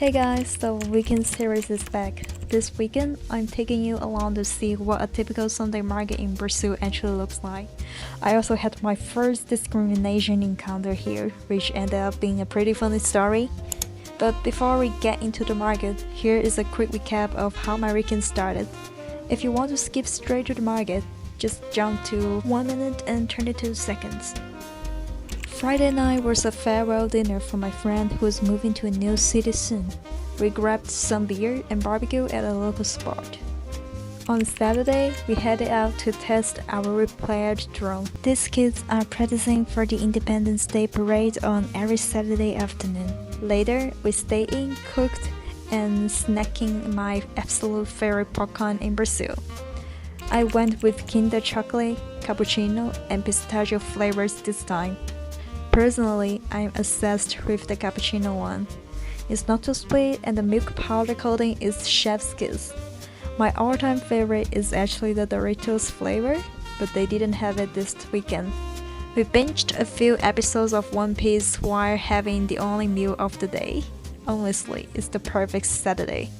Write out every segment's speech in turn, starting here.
Hey guys, the weekend series is back. This weekend, I'm taking you along to see what a typical Sunday market in Brazil actually looks like. I also had my first discrimination encounter here, which ended up being a pretty funny story. But before we get into the market, here is a quick recap of how my weekend started. If you want to skip straight to the market, just jump to 1 minute and 22 seconds. Friday night was a farewell dinner for my friend who is moving to a new city soon. We grabbed some beer and barbecue at a local spot. On Saturday, we headed out to test our repaired drone. These kids are practicing for the Independence Day parade on every Saturday afternoon. Later, we stayed in, cooked, and snacking my absolute favorite popcorn in Brazil. I went with Kinder chocolate, cappuccino, and pistachio flavors this time. Personally, I'm obsessed with the cappuccino one. It's not too sweet and the milk powder coating is chef's kiss. My all-time favorite is actually the Doritos flavor, but they didn't have it this weekend. We binged a few episodes of One Piece while having the only meal of the day. Honestly, it's the perfect Saturday.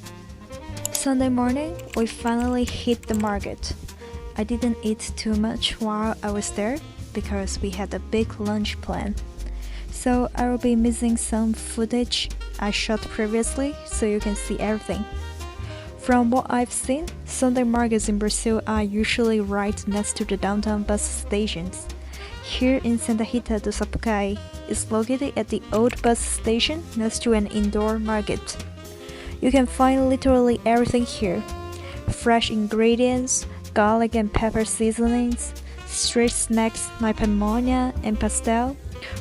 Sunday morning, we finally hit the market. I didn't eat too much while I was there, because we had a big lunch plan. So I will be missing some footage I shot previously so you can see everything. From what I've seen, Sunday markets in Brazil are usually right next to the downtown bus stations. Here in Santa Rita do Sapucaí is located at the old bus station next to an indoor market. You can find literally everything here. Fresh ingredients, garlic and pepper seasonings, street snacks like pamonha and pastel,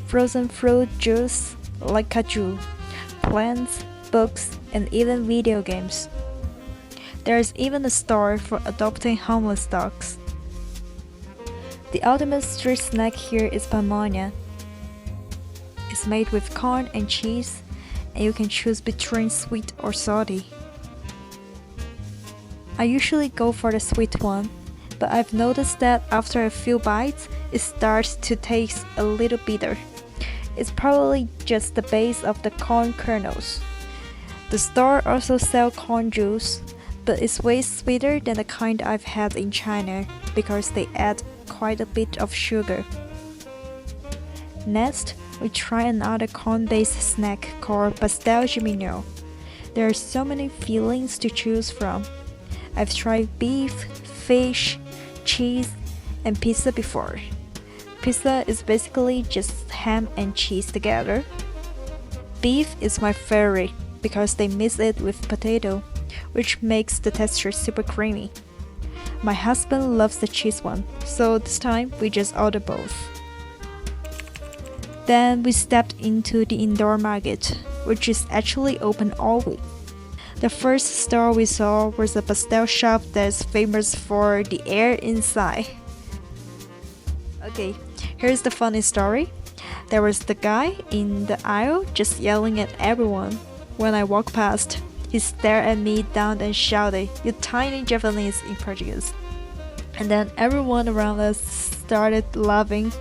frozen fruit juice like kaju, plants, books, and even video games. There's even a store for adopting homeless dogs. The ultimate street snack here is pamonha. It's made with corn and cheese, and you can choose between sweet or salty. I usually go for the sweet one, but I've noticed that after a few bites, it starts to taste a little bitter. It's probably just the base of the corn kernels. The store also sells corn juice, but it's way sweeter than the kind I've had in China because they add quite a bit of sugar. Next, we try another corn-based snack called pastel de milho. There are so many fillings to choose from. I've tried beef, fish, cheese, and pizza before. Pizza is basically just ham and cheese together. Beef is my favorite because they mix it with potato, which makes the texture super creamy. My husband loves the cheese one, so this time we just ordered both. Then we stepped into the indoor market, which is actually open all week. The first store we saw was a pastel shop that's famous for the air inside. Okay, here's the funny story. There was the guy in the aisle just yelling at everyone. When I walked past, he stared at me down and shouted, "You tiny Japanese" in Portuguese. And then everyone around us started laughing.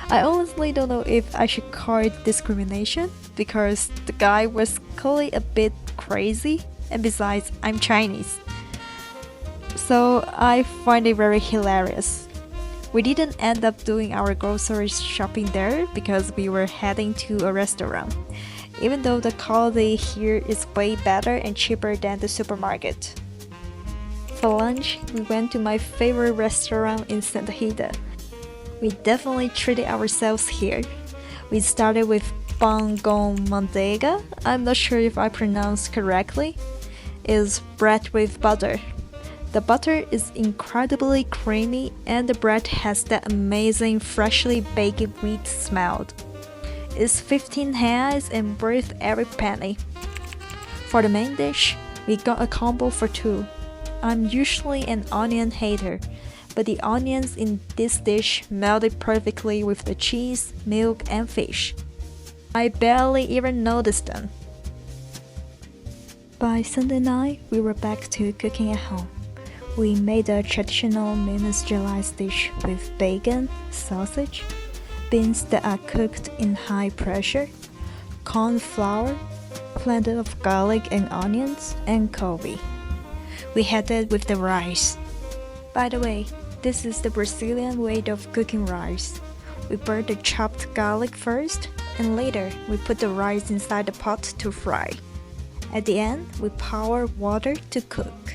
I honestly don't know if I should call it discrimination because the guy was clearly a bit crazy. And besides, I'm Chinese. So I find it very hilarious. We didn't end up doing our grocery shopping there because we were heading to a restaurant, even though the quality here is way better and cheaper than the supermarket. For lunch, we went to my favorite restaurant in Santa Rita. We definitely treated ourselves here. We started with pão com manteiga. I'm not sure if I pronounced correctly. Is bread with butter. The butter is incredibly creamy and the bread has that amazing freshly baked wheat smell. It's 15 reais and worth every penny. For the main dish, we got a combo for two. I'm usually an onion hater, but the onions in this dish melted perfectly with the cheese, milk, and fish. I barely even noticed them. By Sunday night, we were back to cooking at home. We made a traditional Minas Gerais dish with bacon, sausage, beans that are cooked in high pressure, corn flour, blended of garlic and onions and kobe. We had that with the rice. By the way, this is the Brazilian way of cooking rice. We burn the chopped garlic first, and later we put the rice inside the pot to fry. At the end, we pour water to cook.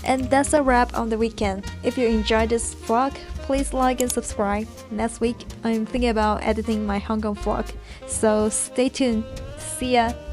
And that's a wrap on the weekend. If you enjoyed this vlog, please like and subscribe. Next week, I'm thinking about editing my Hong Kong vlog, so stay tuned. See ya!